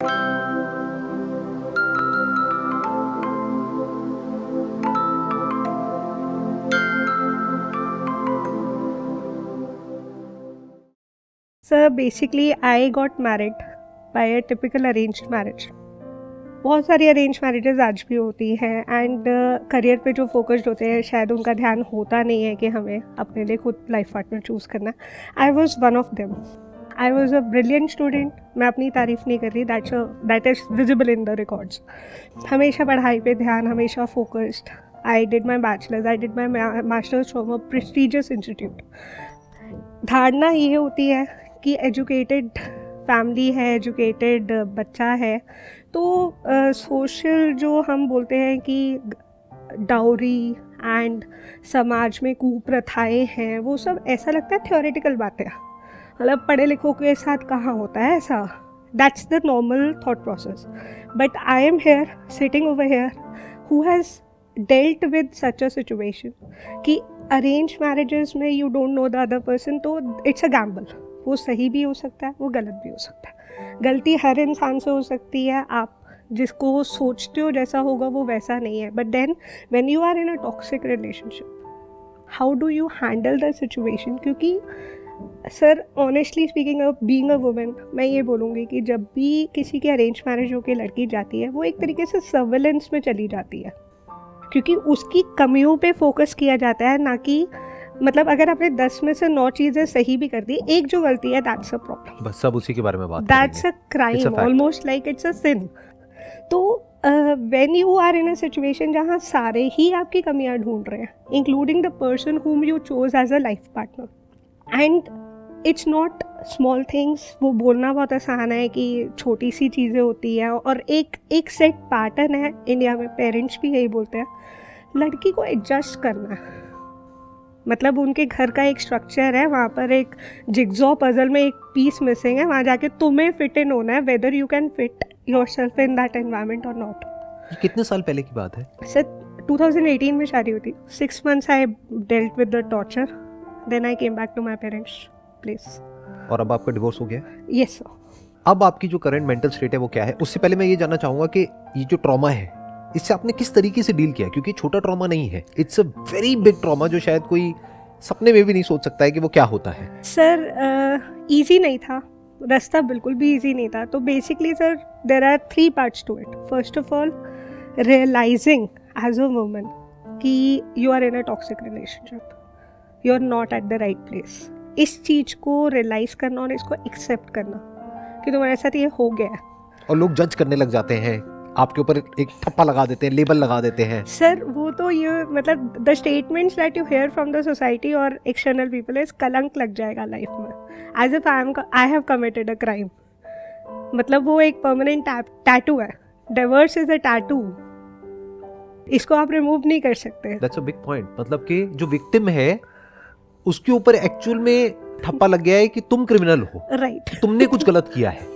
Sir basically I got married bye a typical arranged marriage. बहुत सारी arrange marriages आज भी होती हैं एंड करियर पे जो फोकस्ड होते हैं शायद उनका ध्यान होता नहीं है कि हमें अपने लिए खुद लाइफ पार्टनर चूज़ करना है। I was one of them. I was a brilliant student. मैं अपनी तारीफ़ नहीं कर रही, that is visible in the records. हमेशा पढ़ाई पे ध्यान, हमेशा focused. I did my bachelors, I did my masters from a prestigious institute. धारणा ये होती है कि एजुकेटेड फैमिली है, एजुकेटेड बच्चा है, तो सोशल जो हम बोलते हैं कि डाउरी एंड समाज में कुप्रथाएं हैं, वो सब ऐसा लगता है थ्योरेटिकल बातें, मतलब पढ़े लिखों के साथ कहाँ होता है ऐसा। That's the normal thought process. But I am here sitting over here who has dealt with such a situation कि अरेंज मैरिजेस में you don't know the other person, तो इट्स अ गैम्बल। वो सही भी हो सकता है, वो गलत भी हो सकता है। गलती हर इंसान से हो सकती है। आप जिसको सोचते हो जैसा होगा वो वैसा नहीं है। But then when you are in a toxic relationship, how do you handle the situation? क्योंकि sir honestly speaking, being a women, मैं ये बोलूँगी कि जब भी किसी की अरेंज मैरिज होकर लड़की जाती है, वो एक तरीके से सर्वेलेंस में चली जाती है, क्योंकि उसकी कमियों पे फोकस किया जाता है, ना कि मतलब अगर आपने 10 में से 9 चीज़ें सही भी कर दी, एक जो गलती है दैट्स अ प्रॉब्लम। बस सब उसी के बारे में बात that's a crime, almost like it's a sin. तो when you are in a situation जहाँ सारे ही आपकी कमियां ढूंढ रहे हैं, including the person whom you chose as a life partner, and it's not small things. वो बोलना बहुत आसान है कि छोटी सी चीज़ें होती हैं, और एक सेट पैटर्न है इंडिया में, पेरेंट्स भी यही बोलते हैं, लड़की को एडजस्ट करना है। मतलब उनके घर का एक स्ट्रक्चर है, वहाँ पर एक जिग्जॉ पजल में एक पीस मिसिंग है, वहाँ जाके तुम्हें फिट इन होना है, whether you can fit yourself in that environment और नॉट। ये कितने साल पहले की बात है? सर 2018 में शादी हुई थी। 6 months I dealt with the torture, then I came back to my parents place. और अब आपका डिवोर्स हो गया? Yes sir. अब आपकी जो करंट मेंटल स्टेट है वो क्या है? उससे पहले मैं ये जानना चाहूँगा कि ये जो ट्रॉमा है, इससे आपने किस तरीके से डील किया? क्योंकि छोटा ट्रॉमा नहीं है, it's a very big trauma जो शायद कोई सपने में भी नहीं सोच सकता है कि वो क्या होता है। सर ईजी नहीं था, रास्ता बिल्कुल भी ईजी नहीं था। तो basically sir there are 3 parts to it. First of all, realising as a woman कि you are in a toxic relationship, you are not at the right place. इस चीज़ को रियलाइज करना और इसको एक्सेप्ट करना कि तुम्हारे साथ ये हो गया है। और लोग जज करने लग जाते हैं, आपके ऊपर एक ठप्पा लगा देते हैं, लेबल लगा देते हैं। सर वो तो ये मतलब the statements that you hear from the society और एक्सटर्नल पीपल इज कलंक लग जाएगा लाइफ में, as if I have committed a crime. मतलब वो एक परमानेंट टैटू है। डिवोर्स इज अ टैटू, इसको आप रिमूव नहीं कर सकते। That's a big point. मतलब कि जो विक्टिम है उसके ऊपर एक्चुअल में ठप्पा लग गया है कि तुम क्रिमिनल हो, राइट। तुमने कुछ गलत किया है।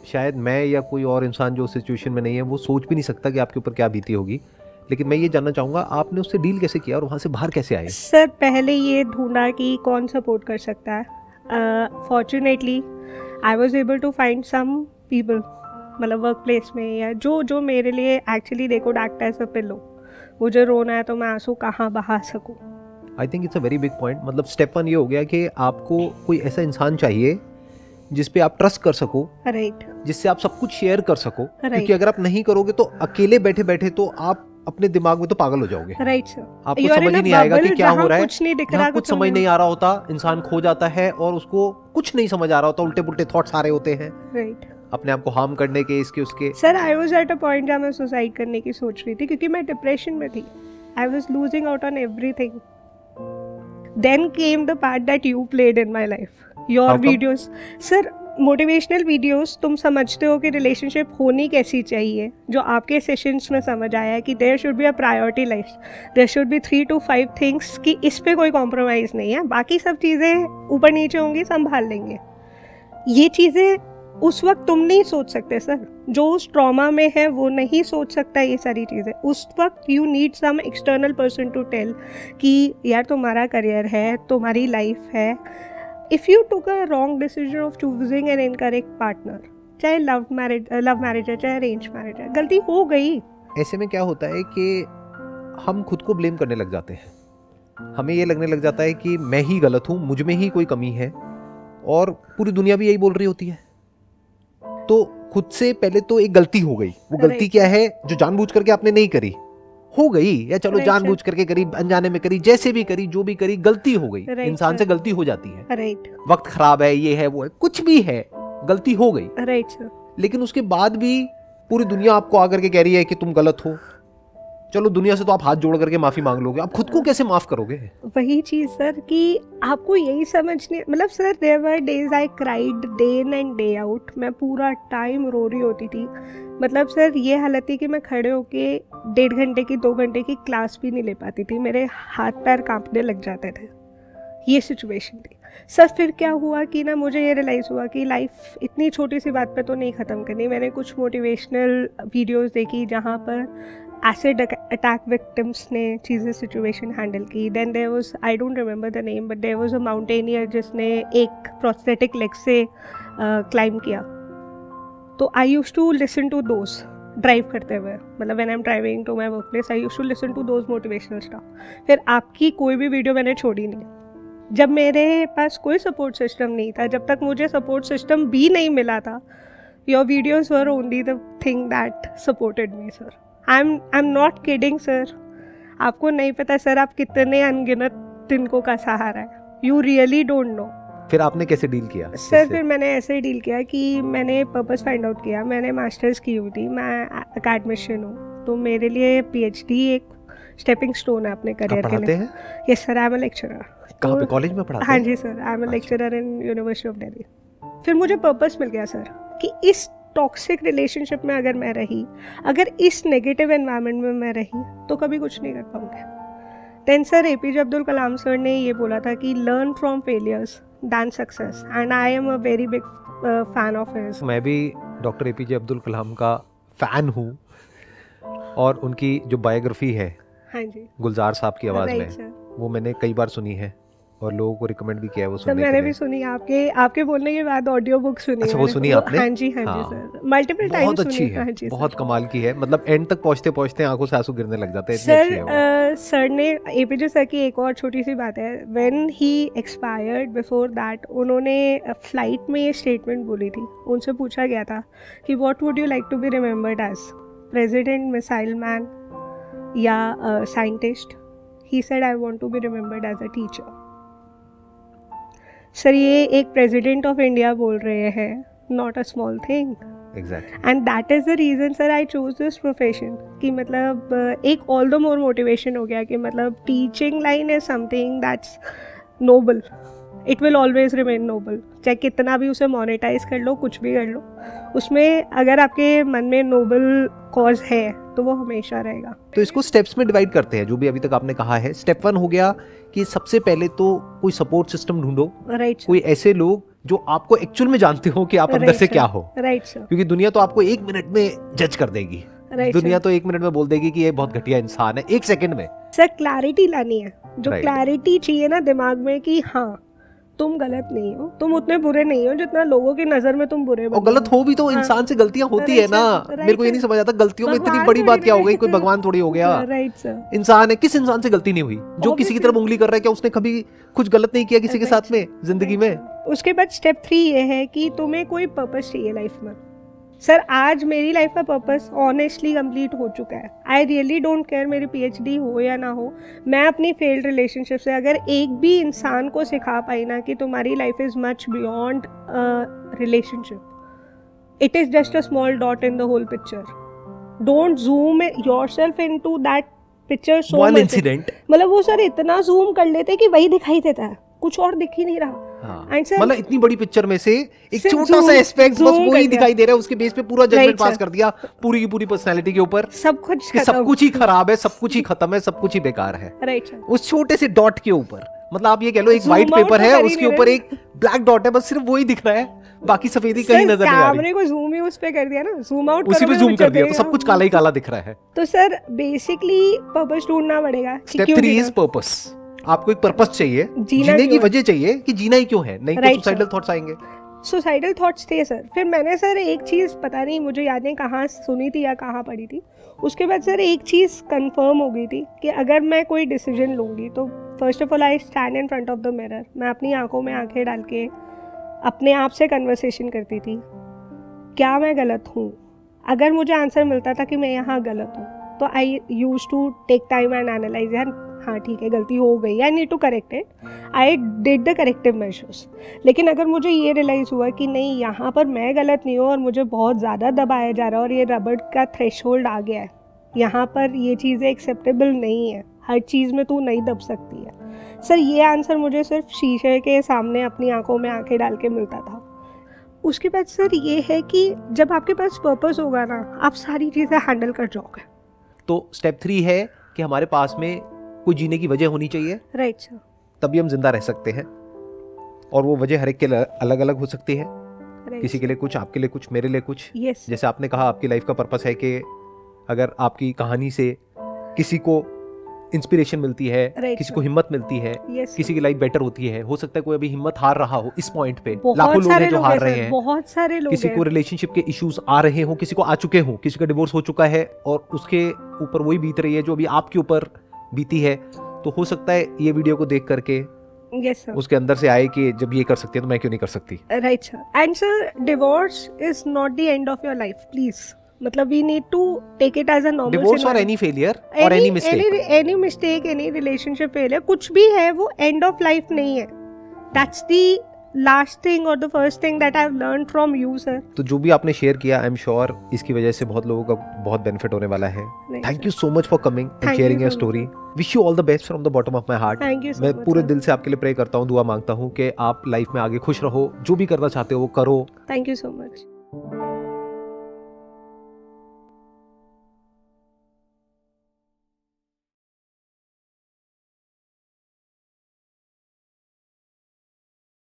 शायद मैं या कोई और इंसान जो सिचुएशन में नहीं है वो सोच भी नहीं सकता कि आपके ऊपर क्या बीती होगी। लेकिन मैं ये जानना चाहूँगा, आपने उससे डील कैसे किया और वहाँ से बाहर कैसे आए? सर पहले ये ढूंढा कि कौन सपोर्ट कर सकता है। Fortunately I was able to find some people, मतलब वर्क प्लेस में, या जो मेरे लिए actually they could act as a pillow. मुझे रोना है तो मैं आंसू कहाँ बहा सकूँ। I think it's a very big point. मतलब स्टेप 1 ये हो गया कि आपको कोई ऐसा इंसान चाहिए जिस पे आप ट्रस्ट कर सको, राइट, जिससे आप सब कुछ शेयर कर सको। Right. क्योंकि अगर आप नहीं करोगे तो अकेले बैठे बैठे तो आप अपने दिमाग में तो पागल हो जाओगे। Right sir. आपको समझ ही नहीं आएगा कि क्या हो रहा है, कुछ नहीं दिख जहाँ रहा, कुछ समझ नहीं आ रहा होता, इंसान खो जाता है और उसको कुछ नहीं समझ आ रहा होता, उल्टे पुल्टे थॉट्स आ रहे होते हैं, राइट, अपने आप को हार्म करने के, इसके उसके। Sir I was at a point जहाँ मैं सुसाइड करने की सोच रही थी, क्योंकि मैं डिप्रेशन में थी। I was losing out on everything. Then came the part that you played in my life, your videos. Sir motivational videos, तुम समझते हो कि रिलेशनशिप होनी कैसी चाहिए, जो आपके सेशंस में समझ आया है कि there should be a priority life, there should be 3 to 5 things कि इस पे कोई कॉम्प्रोमाइज़ नहीं है, बाकी सब चीज़ें ऊपर नीचे होंगी, संभाल लेंगे। ये चीज़ें उस वक्त तुम नहीं सोच सकते सर, जो उस ट्रॉमा में है वो नहीं सोच सकता ये सारी चीज़ें। उस वक्त you need some external person to tell कि यार तुम्हारा करियर है, तुम्हारी लाइफ है। If you took a wrong decision of choosing an incorrect partner, चाहे लव मैरिज है, चाहे अरेंज मैरिज है, गलती हो गई। ऐसे में क्या होता है कि हम खुद को ब्लेम करने लग जाते हैं, हमें ये लगने लग जाता है कि मैं ही गलत हूँ, मुझ में ही कोई कमी है, और पूरी दुनिया भी यही बोल रही होती है। तो खुद से पहले तो एक गलती हो गई, वो गलती क्या है जो जानबूझ करके आपने नहीं करी, हो गई, या चलो जानबूझ करके करी, अनजाने में करी, जैसे भी करी, जो भी करी, गलती हो गई। इंसान से गलती हो जाती है, वक्त खराब है, ये है, वो है, कुछ भी है, गलती हो गई। लेकिन उसके बाद भी पूरी दुनिया आपको आकर के कह रही है कि तुम गलत हो। चलो दुनिया से तो आप हाथ जोड़ करके माफी मांग लोगे, आप खुद को कैसे माफ करोगे? वही चीज सर कि आपको यही समझने, मतलब sir there were days I cried day in and day out. मैं पूरा टाइम रो रही होती थी। मतलब सर ये हालत थी कि मैं खड़े होके 1.5 घंटे की 2 घंटे की क्लास भी नहीं ले पाती थी, मेरे हाथ पैर कांपने लग जाते थे। ये सिचुएशन थी सर। फिर क्या हुआ कि ना मुझे ये रियलाइज़ हुआ कि लाइफ इतनी छोटी सी बात पे तो नहीं ख़त्म करनी। मैंने कुछ मोटिवेशनल वीडियोस देखी जहाँ पर एसिड अटैक विक्टिम्स ने चीज़ें सिचुएशन हैंडल की। Then there was, I don't remember the name, but there was a mountaineer जिसने एक प्रोस्थेटिक लेग से क्लाइम किया। तो I used to listen to those drive करते हुए, मतलब when I am driving to my work place I used to listen to those motivational stuff. फिर आपकी कोई भी वीडियो मैंने छोड़ी नहीं। जब मेरे पास कोई सपोर्ट सिस्टम नहीं था, जब तक मुझे सपोर्ट सिस्टम भी नहीं मिला था, your videos were only the thing that supported me sir. I am not kidding sir. आपको नहीं पता सर आप कितने अनगिनत तिनकों का सहारा है। You really don't know. फिर आपने कैसे डील किया सर? फिर मैंने ऐसे ही डील किया कि मैंने पर्पस फाइंड आउट किया। मैंने मास्टर्स की हुई थी, मैं अकेडमिशियन हूँ, तो मेरे लिए PhD एक स्टेपिंग स्टोन है अपने करियर के लिए। Yes sir, I am a lecturer. कहाँ पे? कॉलेज में पढ़ाते हैं? हाँ जी sir, I am a lecturer in university of Delhi. फिर मुझे पर्पस मिल गया सर कि इस टॉक्सिक रिलेशनशिप में अगर मैं रही, अगर इस नेगेटिव एनवायरनमेंट में मैं रही, तो कभी कुछ नहीं कर पाऊंगी। Then sir APJ Abdul Kalam sir ने ये बोला था कि learn from failures than success, and I am a very big fan of his. मैं भी डॉक्टर APJ अब्दुल कलाम का फ़ैन हूँ, और उनकी जो बायोग्राफी है, हाँ जी, गुलजार साहब की आवाज़ में, वो मैंने कई बार सुनी है और लोगों को रिकमेंड भी किया है वो सुनने के लिए। मैंने भी सुनी, आपके बोलने के बाद ऑडियो बुक सुनी। अच्छा, वो सुनी आपने? हाँ जी सर, मल्टीपल टाइम सुनी। बहुत अच्छी है, हाँ बहुत कमाल की है। मतलब एंड तक पहुंचते पहुंचते आंखों से आंसू गिरने लग जाते हैं, इतनी अच्छी है वो। सर ने APJ सर की एक और छोटी सी बात है, when he expired before that उन्होंने फ्लाइट में ये स्टेटमेंट बोली थी। उनसे पूछा गया था कि what would you like to be remembered as, president, missile man या scientist? He said I want to be remembered as a teacher. Sir ये एक प्रेसिडेंट ऑफ इंडिया बोल रहे हैं, not a small thing. Exactly, and that is the reason sir I chose this profession. कि मतलब एक all the more motivation हो गया कि मतलब teaching line is something that's noble, it will always remain noble. चाहे कितना भी उसे मोनेटाइज कर लो, कुछ भी कर लो, उसमें अगर आपके मन में नोबल कॉज है तो वो हमेशा रहेगा। तो इसको स्टेप्स में डिवाइड करते हैं, जो भी अभी तक आपने कहा है। स्टेप 1 हो गया कि सबसे पहले तो कोई सपोर्ट सिस्टम ढूंढो, कोई ऐसे लोग जो आपको एक्चुअल में जानते हो कि आप अंदर से क्या हो। क्योंकि दुनिया तो आपको 1 मिनट में जज कर देगी। दुनिया तो 1 मिनट में बोल देगी कि ये बहुत घटिया इंसान है, 1 सेकंड में। सर क्लैरिटी लानी है, जो क्लैरिटी चाहिए ना दिमाग में कि हाँ तुम गलत नहीं हो, तुम उतने बुरे नहीं हो जितना लोगों की नजर में तुम बुरे। और गलत हो भी तो इंसान से गलतियां होती है ना। मेरे को ये नहीं समझ आता गलतियों में इतनी बड़ी बात क्या हो गई, कोई भगवान थोड़ी हो गया। इंसान है, किस इंसान से गलती नहीं हुई? जो किसी की तरफ उंगली कर रहा है, क्या उसने कभी कुछ गलत नहीं किया किसी के साथ में जिंदगी में? उसके बाद स्टेप 3 ये है कि तुम्हें कोई पर्पस चाहिए लाइफ में। सर आज मेरी लाइफ का पर्पस ऑनेस्टली कंप्लीट हो चुका है। आई रियली डोंट केयर मेरी PhD हो या ना हो। मैं अपनी फेल्ड रिलेशनशिप से अगर एक भी इंसान को सिखा पाई ना कि तुम्हारी life is much beyond relationship, it is just a small dot in the whole picture. Don't zoom yourself into that picture so much. Incident, मतलब वो सर इतना जूम कर लेते कि वही दिखाई देता है, कुछ और दिख ही नहीं रहा। मतलब इतनी बड़ी पिक्चर में से एक छोटा सा एस्पेक्ट बस वही दिखाई दे रहा है, उसके बेस पे पूरा जजमेंट पास कर दिया पूरी की पूरी पर्सनालिटी के ऊपर। सब कुछ ही खराब है, सब कुछ ही खत्म है, सब कुछ ही बेकार है उस छोटे से डॉट के ऊपर। मतलब आप ये कह लो एक व्हाइट पेपर है, उसके ऊपर एक ब्लैक डॉट है, बस सिर्फ वही दिख रहा है, बाकी सफेदी कहीं नजर नहीं आ रही। कैमरे को जूम ही उस पे कर दिया ना, जूम आउट उसी पे जूम कर दिया तो सब कुछ काला ही काला दिख रहा है। तो सर बेसिकली पर्पस ढूंढना पड़ेगा। Step 3 is purpose. आपको एक पर्पस चाहिए, जीने की वजह चाहिए कि जीना ही क्यों है, नहीं तो सुसाइडल थॉट्स आएंगे। सुसाइडल थॉट्स थे सर। फिर मैंने सर एक चीज़ पता नहीं मुझे याद नहीं कहाँ सुनी थी या कहाँ पढ़ी थी, उसके बाद सर एक चीज़ कंफर्म हो गई थी कि अगर मैं कोई डिसीजन लूँगी तो first of all I stand in front of the mirror. मैं अपनी आंखों में आंखें डाल के अपने आप से कन्वर्सेशन करती थी, क्या मैं गलत हूँ। अगर मुझे आंसर मिलता था कि मैं यहाँ गलत हूँ तो I use to take time and analyse, यार हाँ ठीक है गलती हो गई, I need to correct it, I did the corrective measures. लेकिन अगर मुझे ये रियलाइज़ हुआ कि नहीं यहाँ पर मैं गलत नहीं हूँ और मुझे बहुत ज़्यादा दबाया जा रहा है और ये रबड़ का थ्रेशोल्ड आ गया है, यहाँ पर ये चीज़ें एक्सेप्टेबल नहीं है, हर चीज़ में तू नहीं दब सकती है। सर ये आंसर मुझे सिर्फ शीशे के सामने अपनी आंखों में आंखें डाल के मिलता था। उसके बाद सर ये है कि जब आपके पास पर्पस होगा ना, आप सारी चीज़ें हैंडल कर जाओगे। तो स्टेप 3 है कि हमारे पास में कोई जीने की वजह होनी चाहिए, राइट सर, तभी हम जिंदा रह सकते हैं। और वो वजह हर एक के अलग अलग हो सकती है, किसी के लिए कुछ, आपके लिए कुछ, मेरे लिए कुछ। यस, जैसे आपने कहा आपकी लाइफ का पर्पस है कि अगर आपकी कहानी से किसी को इंस्पिरेशन मिलती है, Right, किसी sir. को हिम्मत मिलती है, यस, किसी की लाइफ बेटर होती है। हो सकता है कोई अभी हिम्मत हार रहा हो इस पॉइंट पे, लाखों बहुत लोग सारे हैं जो लोग हार हैं रहे सर, हैं, बहुत सारे लोग किसी हैं। को रिलेशनशिप के इश्यूज आ रहे हो, किसी को आ चुके हो, किसी का डिवोर्स हो चुका है और उसके ऊपर वही बीत रही है जो अभी आपके ऊपर बीती है। तो हो सकता है ये वीडियो को देख करके यस सर, उसके अंदर से आए कि जब ये कर सकती है तो मैं क्यों नहीं कर सकती। Right sir. And sir divorce is not the end of your life, please. मतलब we need to take it as a normal divorce और एनी फेलियर और any mistake, any relationship failure, कुछ भी है वो एंड ऑफ लाइफ नहीं है। That's the last thing और the first thing that I have learned from you sir. तो जो भी आपने शेयर किया, आई एम श्योर इसकी वजह से बहुत लोगों का बहुत बेनिफिट होने वाला है। Thank you so much for coming and Thank sharing you your so story. Wish you all the best from the bottom of my heart. Thank you so मैं मच पूरे सर। दिल से आपके लिए प्रे करता हूँ, दुआ मांगता हूँ कि आप लाइफ में आगे खुश रहो, जो भी करना चाहते हो वो करो। Thank you so much.